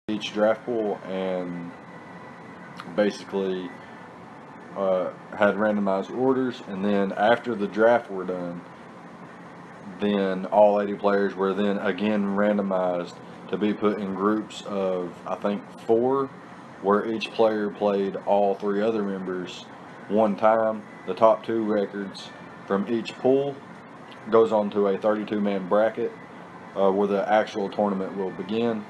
each draft pool and basically had randomized orders, and then after the draft were done, then all 80 players were then again randomized to be put in groups of, I think, 4, where each player played all 3 other members one time. The top 2 records from each pool goes on to a 32-man bracket where the actual tournament will begin.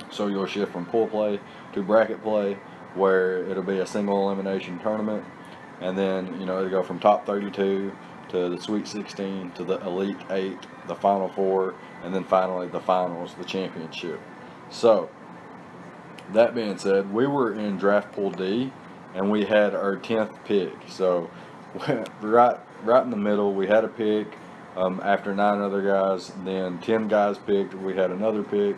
So you'll shift from pool play to bracket play, where it'll be a single elimination tournament, and then it'll go from top 32 to the Sweet 16 to the Elite 8, the Final 4, and then finally the finals, the championship. So that being said, we were in draft pool D, and we had our 10th pick. So right in the middle, we had a pick. After 9 other guys, then 10 guys picked. We had another pick.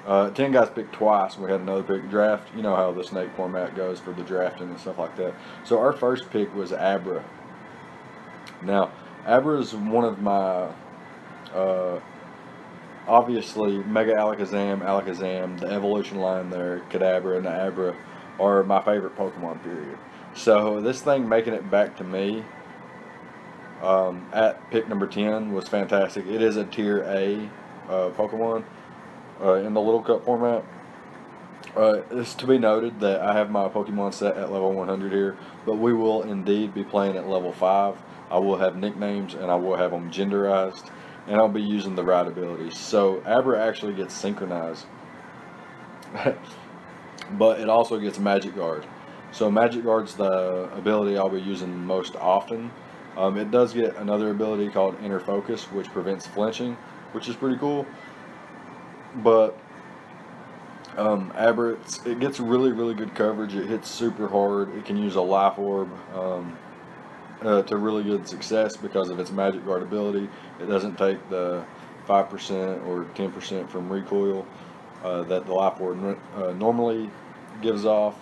10 guys picked twice. We had another pick. Draft, you know how the snake format goes for the drafting and stuff like that. So our first pick was Abra. Now, Abra is one of my, obviously, Mega Alakazam, the evolution line there, Kadabra and the Abra are my favorite Pokemon, period. So this thing making it back to me at pick number 10 was fantastic. It is a tier A Pokemon in the Little Cup format. It's to be noted that I have my Pokemon set at level 100 here, but we will indeed be playing at level 5. I will have nicknames and I will have them genderized, and I'll be using the right abilities. So Abra actually gets synchronized, but it also gets Magic Guard. So Magic Guard's the ability I'll be using most often. It does get another ability called Inner Focus, which prevents flinching, which is pretty cool. But Abra, it gets really good coverage. It hits super hard. It can use a Life Orb to really good success because of its Magic Guard ability. It doesn't take the 5% or 10% from recoil that the Life Orb normally gives off.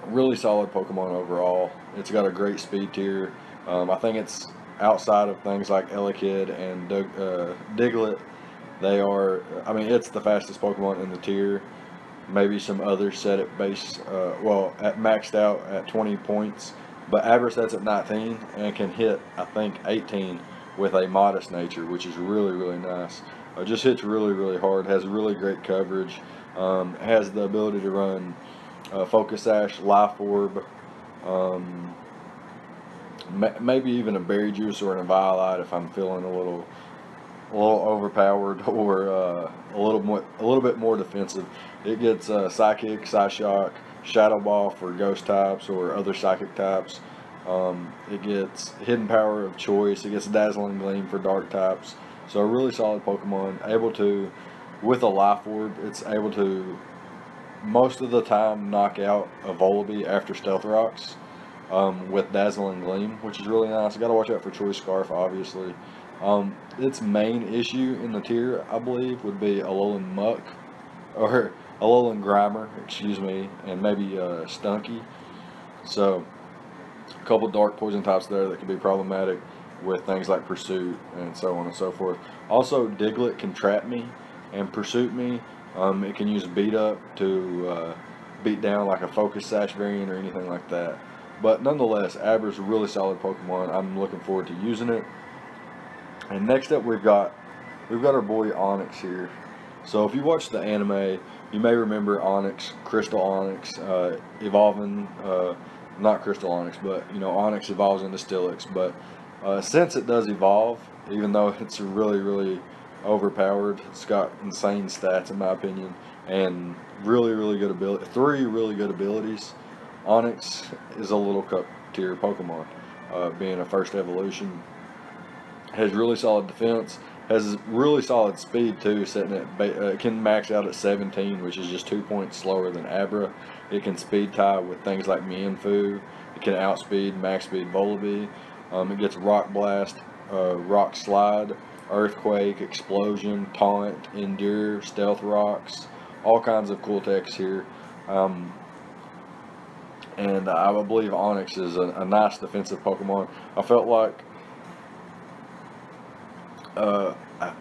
Really solid Pokemon overall. It's got a great speed tier. I think it's outside of things like Elekid and Diglett. They are, I mean, it's the fastest Pokemon in the tier. Maybe some others set it base, at maxed out at 20 points. But Abra sets at 19 and can hit, I think, 18 with a modest nature, which is really nice. Just hits really hard, has really great coverage, has the ability to run Focus Sash, Life Orb, maybe even a Berry Juice or an Eviolite if I'm feeling a little overpowered or a little bit more defensive. It gets Psychic, Psyshock, Shadow Ball for Ghost types or other Psychic types. It gets Hidden Power of Choice. It gets Dazzling Gleam for Dark types. So a really solid Pokemon. Able to, with a Life Orb, it's able to most of the time knock out a Volibee after Stealth Rocks with Dazzling Gleam, which is really nice. Got to watch out for Choice Scarf, obviously. Its main issue in the tier, I believe, would be Alolan Muck, or Alolan Grimer, excuse me, and maybe Stunky. So, a couple dark poison types there that could be problematic with things like Pursuit and so on and so forth. Also, Diglett can trap me and Pursuit me. It can use Beat Up to beat down like a Focus Sash variant or anything like that. But nonetheless, Abra's a really solid Pokemon. I'm looking forward to using it. And next up, we've got our boy Onix here. So if you watch the anime, you may remember Onix, Crystal Onix, evolving, not Crystal Onix, but Onix evolves into Steelix. But since it does evolve, even though it's really overpowered, it's got insane stats in my opinion, and really good ability. 3 really good abilities. Onix is a Little Cup tier Pokemon, being a first evolution. Has really solid defense, has really solid speed too, setting it can max out at 17, which is just 2 points slower than Abra. It can speed tie with things like Mienfoo. It can outspeed, max speed Volibee. It gets Rock Blast, Rock Slide, Earthquake, Explosion, Taunt, Endure, Stealth Rocks, all kinds of cool techs here. And I believe Onix is a nice defensive Pokemon. I felt like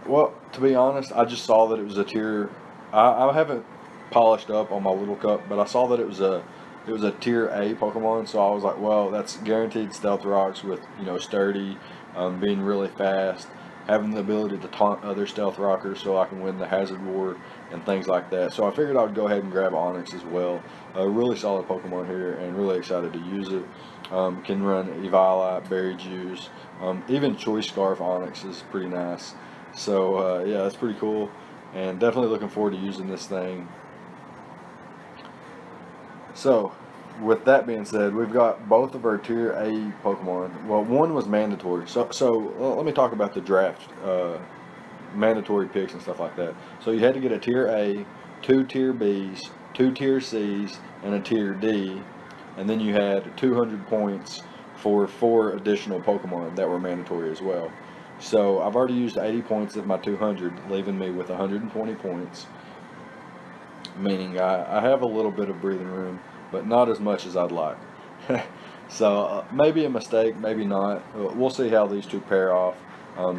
well, to be honest, I just saw that it was a tier I haven't polished up on my little cup, but I saw that it was a tier A Pokemon, so I was like, well, that's guaranteed Stealth Rocks with, you know, sturdy, being really fast, having the ability to taunt other Stealth Rockers so I can win the Hazard War and things like that. So I figured I would go ahead and grab Onix as well. A really solid Pokemon here, and really excited to use it. Can run Eviolite, Berry Juice, even Choice Scarf Onix is pretty nice. So yeah, that's pretty cool, and definitely looking forward to using this thing. So, with that being said, we've got both of our Tier A Pokemon. Well, one was mandatory. So let me talk about the draft, mandatory picks and stuff like that. So you had to get a Tier A, 2 Tier Bs, 2 Tier Cs, and a Tier D, and then you had 200 points for 4 additional Pokemon that were mandatory as well. So I've already used 80 points of my 200, leaving me with 120 points. Meaning I have a little bit of breathing room, but not as much as I'd like. So maybe a mistake, maybe not. We'll see how these two pair off,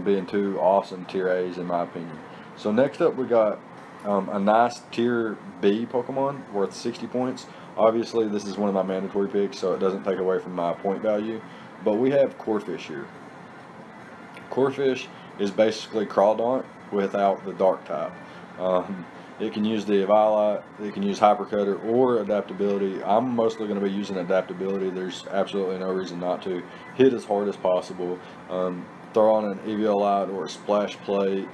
being 2 awesome Tier A's in my opinion. So next up we got a nice Tier B Pokemon worth 60 points. Obviously this is one of my mandatory picks, so it doesn't take away from my point value. But we have Corphish here. Corphish is basically Crawdaunt without the Dark type. It can use the Eviolite, it can use Hyper Cutter or Adaptability. I'm mostly going to be using Adaptability. There's absolutely no reason not to. Hit as hard as possible. Throw on an Eviolite or a Splash Plate,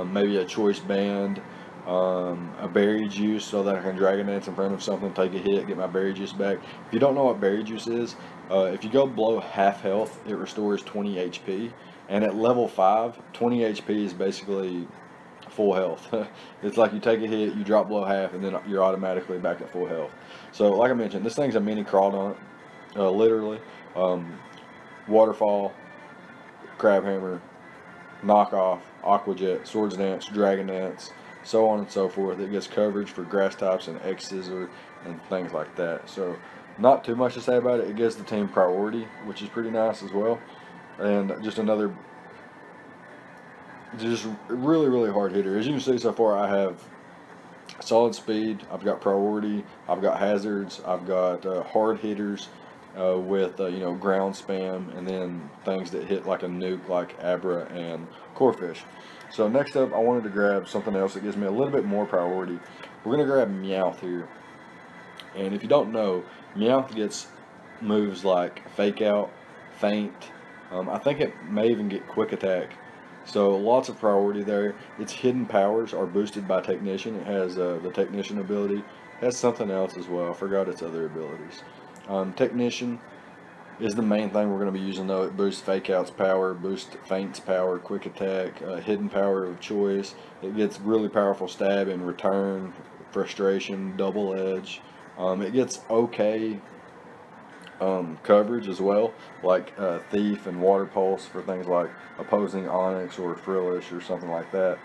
maybe a Choice Band, a Berry Juice so that I can Dragon Dance in front of something, take a hit, get my Berry Juice back. If you don't know what Berry Juice is, if you go below half health, it restores 20 HP. And at level 5, 20 HP is basically full health. It's like you take a hit, you drop below half, and then you're automatically back at full health. So like I mentioned, this thing's a mini Crawdaunt, literally. Waterfall, Crabhammer, Knockoff, Aqua Jet, Swords Dance, Dragon Dance, so on and so forth. It gets coverage for grass types and X-Scissor and things like that. So not too much to say about it. It gives the team priority, which is pretty nice as well. And just another really hard hitter. As you can see so far, I have solid speed, I've got priority, I've got hazards, I've got hard hitters with you know, ground spam, and then things that hit like a nuke like Abra and Corphish. So next up I wanted to grab something else that gives me a little bit more priority. We're going to grab Meowth here. And if you don't know, Meowth gets moves like Fake Out, Faint, I think it may even get Quick Attack. So lots of priority there. Its hidden powers are boosted by Technician. It has the Technician ability. It has something else as well. I forgot its other abilities. Technician is the main thing we're going to be using though. It boosts Fake Out's power, boosts Faint's power, Quick Attack, hidden power of choice. It gets really powerful stab and return, frustration, double edge. It gets okay coverage as well, like Thief and Water Pulse for things like opposing Onix or Frillish or something like that.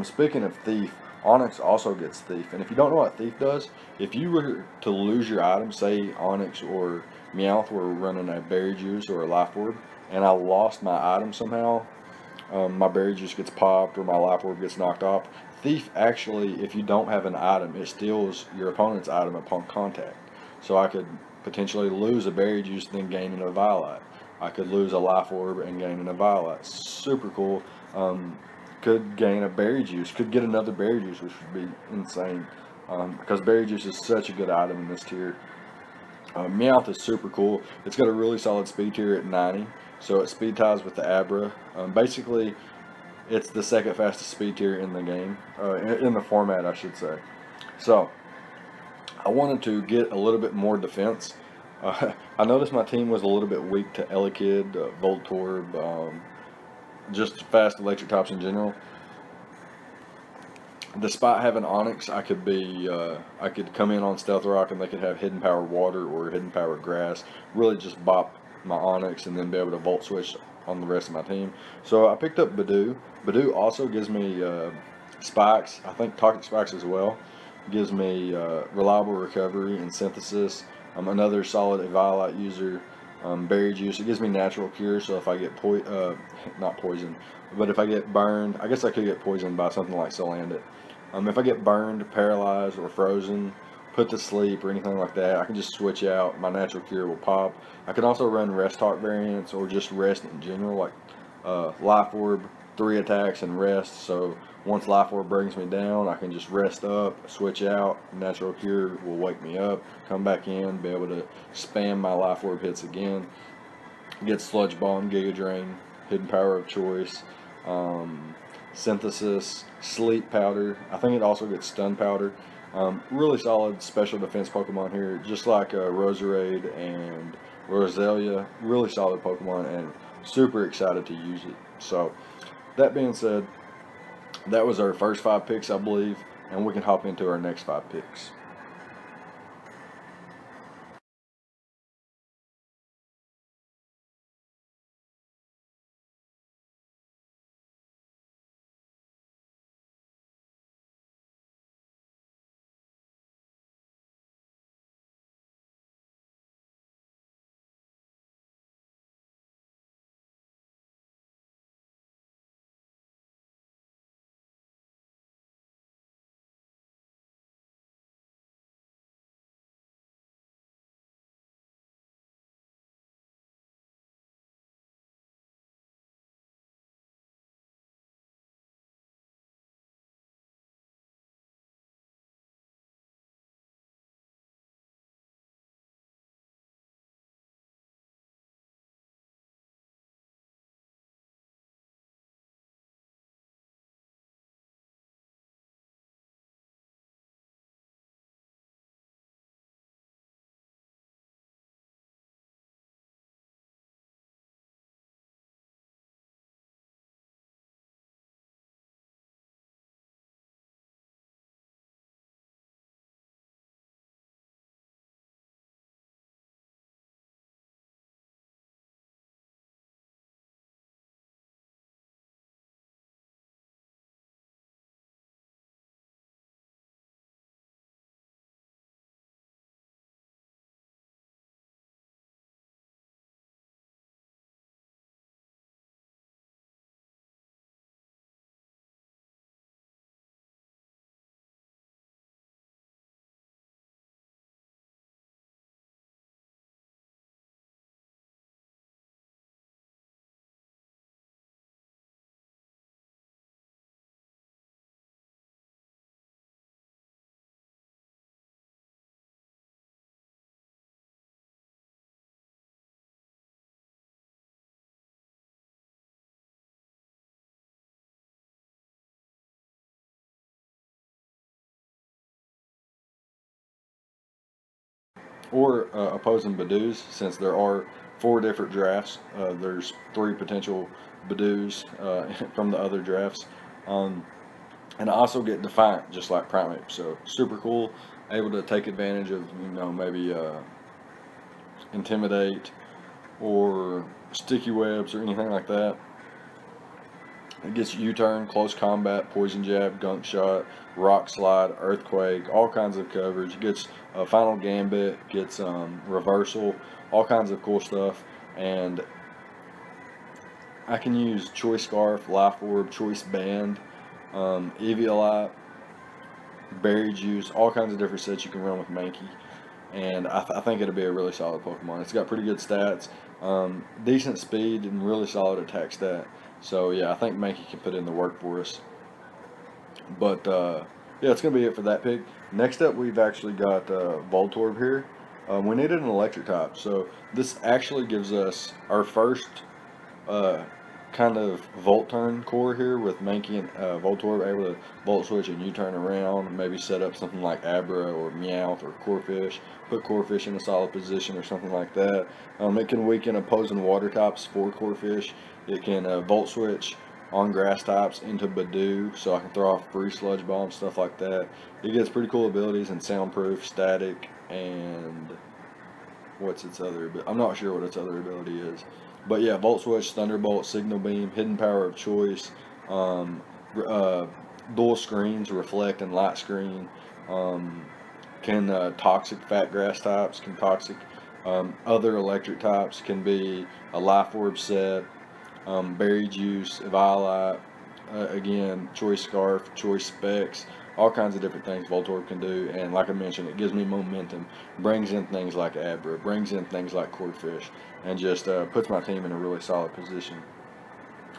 Speaking of Thief, Onix also gets Thief, and if you don't know what Thief does, if you were to lose your item, say Onix or Meowth were running a Berry Juice or a Life Orb, and I lost my item somehow, my Berry Juice gets popped or my Life Orb gets knocked off, Thief actually, if you don't have an item, it steals your opponent's item upon contact. So I could potentially lose a Berry Juice then gain an Eviolite. I could lose a Life Orb and gain an Eviolite. Super cool. Could gain a Berry Juice, could get another Berry Juice, which would be insane, because Berry Juice is such a good item in this tier. Meowth is super cool. It's got a really solid speed tier at 90, so it speed ties with the Abra. Basically, it's the second fastest speed tier in the game, in the format I should say. So I wanted to get a little bit more defense. I noticed my team was a little bit weak to Elekid, Voltorb, just fast electric types in general. Despite having Onix, I could come in on Stealth Rock and they could have Hidden Power Water or Hidden Power Grass. Really just bop my Onix and then be able to Volt Switch on the rest of my team. So I picked up Budew. Budew also gives me Spikes, I think Toxic Spikes as well. Gives me reliable recovery and synthesis. I'm another solid Eviolite user. Berry Juice, it gives me natural cure, so if I get not poisoned, but if I get burned, I guess I could get poisoned by something like Salandit. If I get burned, paralyzed, or frozen, put to sleep, or anything like that, I can just switch out. My natural cure will pop. I can also run rest talk variants or just rest in general, like life orb, 3 attacks and rest. So once life orb brings me down, I can just rest up, switch out. Natural cure will wake me up, come back in, be able to spam my life orb hits again. Get sludge bomb, giga drain, hidden power of choice, synthesis, sleep powder. I think it also gets stun powder. Really solid special defense Pokemon here, just like Roserade and Roselia. Really solid Pokemon, and super excited to use it. So, that being said, that was our first 5 picks, I believe, and we can hop into our next 5 picks. Or opposing Badoos, since there are 4 different drafts. There's 3 potential Badoos from the other drafts. Um, and I also get Defiant, just like Primeape. So super cool, able to take advantage of, maybe Intimidate or Sticky Webs or anything like that. It gets U-turn, close combat, poison jab, gunk shot, rock slide, earthquake, all kinds of coverage. It gets final gambit, gets reversal, all kinds of cool stuff. And I can use choice scarf, life orb, choice band, Eviolite, berry juice, all kinds of different sets you can run with Mankey. And I think it'll be a really solid Pokemon. It's got pretty good stats, decent speed, and really solid attack stat. So yeah, I think Mankey can put in the work for us. But yeah, it's going to be it for that pick. Next up, we've actually got Voltorb here. We needed an electric type, so this actually gives us our first kind of Volt Turn core here with Mankey and Voltorb, able to Volt Switch and U-turn around, maybe set up something like Abra or Meowth or Corphish, put Corphish in a solid position or something like that. It can weaken opposing water types for Corphish. It can Volt Switch on grass types into Badoo, so I can throw off free Sludge Bomb, stuff like that. It gets pretty cool abilities in Soundproof, Static, and what's its other ability? I'm not sure what its other ability is. But yeah, Volt Switch, Thunderbolt, Signal Beam, Hidden Power of Choice, dual screens, Reflect and Light Screen, can toxic fat grass types, can toxic other electric types, can be a Life Orb set, Berry Juice, Eviolite, again, Choice Scarf, Choice Specs, all kinds of different things Voltorb can do. And like I mentioned, it gives me momentum, brings in things like Abra, brings in things like Corphish, and just puts my team in a really solid position.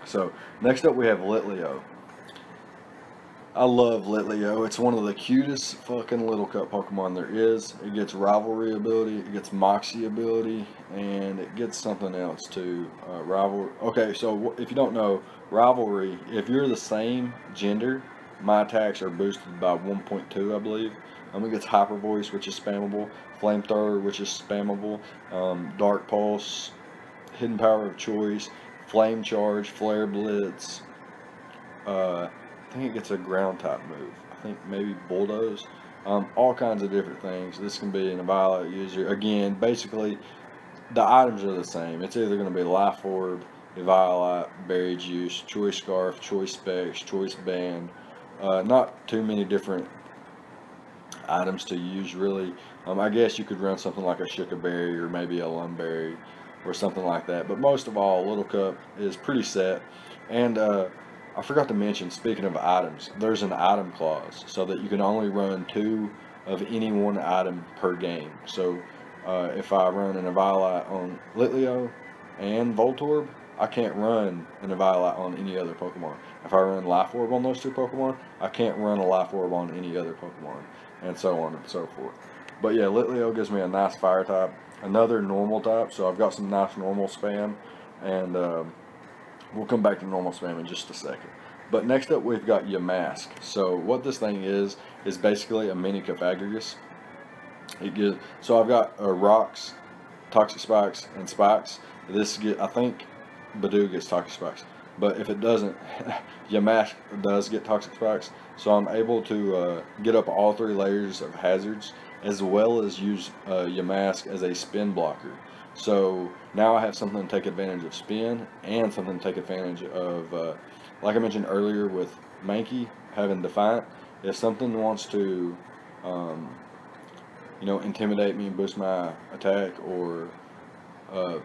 So next up we have Litleo. I love Litleo. It's one of the cutest fucking Little Cup Pokemon there is. It gets Rivalry ability, it gets Moxie ability, and it gets something else too. Okay, so if you don't know, Rivalry, if you're the same gender, my attacks are boosted by 1.2, I believe. It gets Hyper Voice, which is spammable, Flamethrower, which is spammable, Dark Pulse, Hidden Power of Choice, Flame Charge, Flare Blitz, I think it gets a ground type move. I think maybe Bulldoze. All kinds of different things. This can be an Violet user. Again, basically, the items are the same. It's either going to be Life Orb, Eviolite, Berry Juice, Choice Scarf, Choice Specs, Choice Band. Not too many different items to use, really. I guess you could run something like a Shuka Berry or maybe a Lumberry or something like that. But most of all, Little Cup is pretty set. And I forgot to mention, speaking of items, there's an item clause so that you can only run 2 of any one item per game. So if I run an Eviolite on Litleo and Voltorb, I can't run an Eviolite on any other Pokemon. If I run Life Orb on those 2 Pokemon, I can't run a Life Orb on any other Pokemon, and so on and so forth. But yeah, Litleo gives me a nice fire type, another normal type, so I've got some nice normal spam, and we'll come back to normal spam in just a second. But next up we've got Yamask. So what this thing is basically a mini Cofagrigus. So I've got Rocks, Toxic Spikes, and Spikes. I think Badoo gets Toxic Spikes. But if it doesn't, Yamask does get Toxic Spikes. So I'm able to get up all 3 layers of hazards, as well as use Yamask as a spin blocker. So now I have something to take advantage of spin, and something to take advantage of, like I mentioned earlier with Mankey having Defiant. If something wants to, intimidate me and boost my attack, or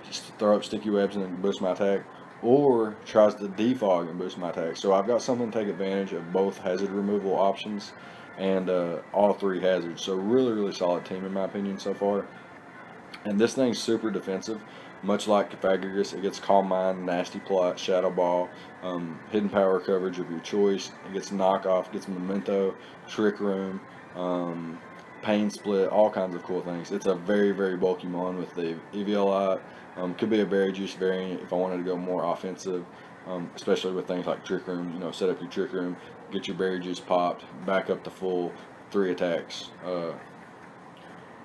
just throw up sticky webs and boost my attack, or tries to defog and boost my attack. So I've got something to take advantage of both hazard removal options and all 3 hazards. So really, really solid team in my opinion so far. And this thing's super defensive, much like Cofagrigus. It gets Calm Mind, Nasty Plot, Shadow Ball, Hidden Power coverage of your choice. It gets Knockoff, gets Memento, Trick Room, Pain Split, all kinds of cool things. It's a very, very bulky mon with the Eviolite. Could be a Berry Juice variant if I wanted to go more offensive, especially with things like Trick Room. Set up your Trick Room, get your Berry Juice popped, back up to full 3 attacks.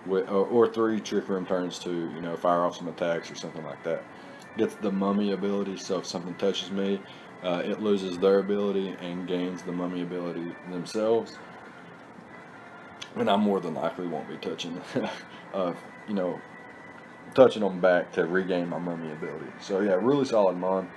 Or 3 Trick Room turns to, fire off some attacks or something like that. Gets the Mummy ability, so if something touches me, it loses their ability and gains the Mummy ability themselves. And I more than likely won't be touching, touching them back to regain my Mummy ability. So yeah, really solid mon.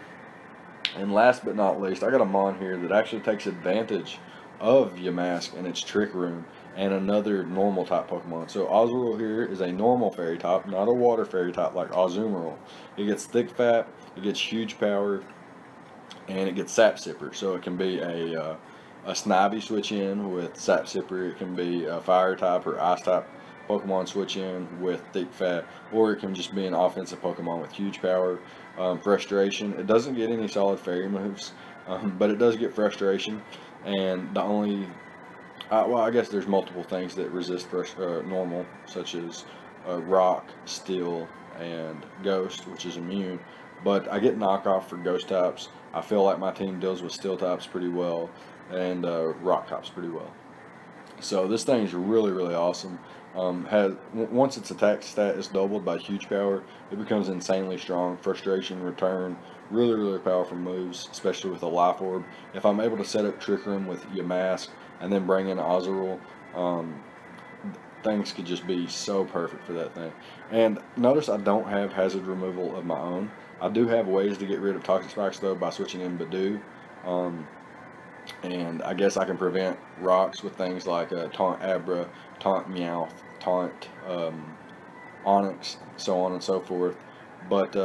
And last but not least, I got a mon here that actually takes advantage of Yamask and its Trick Room and another normal type Pokemon. So Azurill here is a normal fairy type, not a water fairy type like Azumarill. It gets Thick Fat, it gets Huge Power, and it gets Sap Sipper. So it can be a Snivy switch in with Sap Sipper. It can be a Fire type or Ice type Pokemon switch in with Thick Fat, or it can just be an offensive Pokemon with Huge Power. Frustration. It doesn't get any solid fairy moves, but it does get Frustration, and the only well, I guess there's multiple things that resist normal, such as Rock, Steel, and Ghost, which is immune. But I get Knockoff for Ghost types. I feel like my team deals with Steel types pretty well, and Rock types pretty well. So this thing is really, really awesome. Once its attack stat is doubled by Huge Power, it becomes insanely strong. Frustration, Return, really, really powerful moves, especially with a Life Orb. If I'm able to set up Trick Room with Yamask and then bring in Azurill, things could just be so perfect for that thing. And notice I don't have hazard removal of my own. I do have ways to get rid of Toxic Spikes though by switching in Badoo. And I guess I can prevent rocks with things like Taunt Abra, Taunt Meowth, Taunt Onyx, so on and so forth. But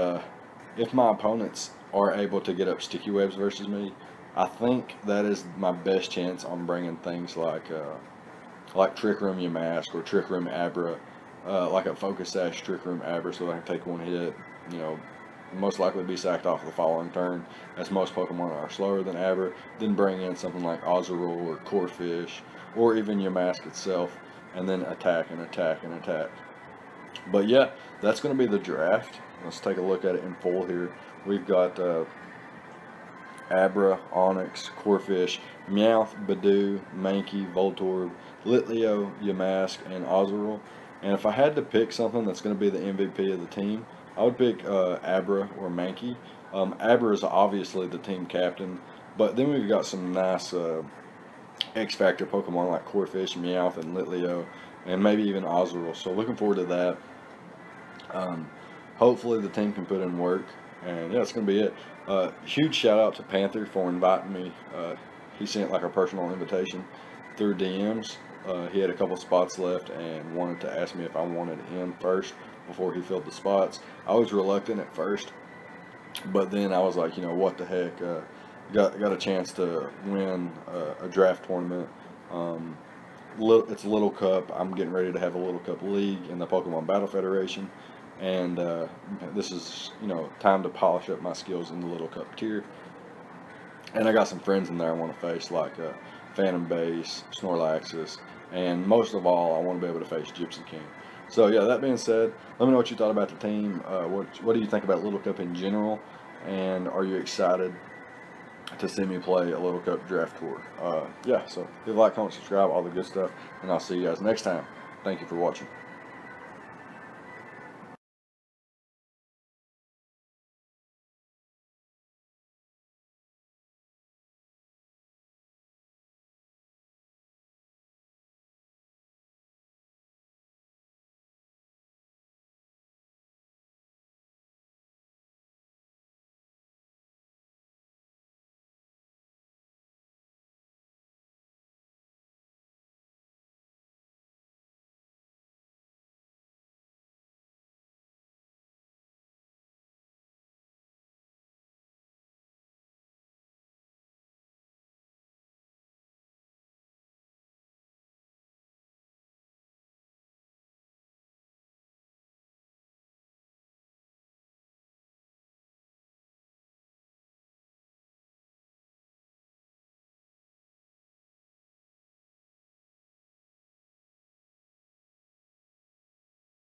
if my opponents are able to get up Sticky Webs versus me, I think that is my best chance on bringing things like Trick Room Yamask or Trick Room Abra, like a Focus Sash Trick Room Abra, so that I can take one hit, you know, most likely be sacked off the following turn, as most Pokemon are slower than Abra. Then bring in something like Azurill or Corphish, or even Yamask itself, and then attack and attack and attack. But yeah, that's going to be the draft. Let's take a look at it in full here. We've got Abra, Onix, Corphish, Meowth, Badoo, Mankey, Voltorb, Litleo, Yamask, and Azurill. And if I had to pick something that's going to be the MVP of the team, I would pick Abra or Mankey. Abra is obviously the team captain, but then we've got some nice X-Factor Pokemon like Corphish, Meowth, and Litleo, and maybe even Azurill. So looking forward to that. Hopefully the team can put in work, and yeah, it's going to be it. Huge shout out to Panther for inviting me. He sent like a personal invitation through DMs. He had a couple spots left and wanted to ask me if I wanted him first before he filled the spots. I was reluctant at first, but then I was like, you know, what the heck, got a chance to win a draft tournament. It's a Little Cup. I'm getting ready to have a Little Cup League in the Pokemon Battle Federation, and this is, you know, time to polish up my skills in the Little Cup tier. And I got some friends in there I want to face, like Phantom Base, Snorlaxus, and most of all, I want to be able to face Gypsy King. So yeah, that being said, let me know what you thought about the team. What do you think about Little Cup in general, and are you excited to see me play a Little Cup draft tour? Yeah, so leave a like, comment, subscribe, all the good stuff, and I'll see you guys next time. Thank you for watching.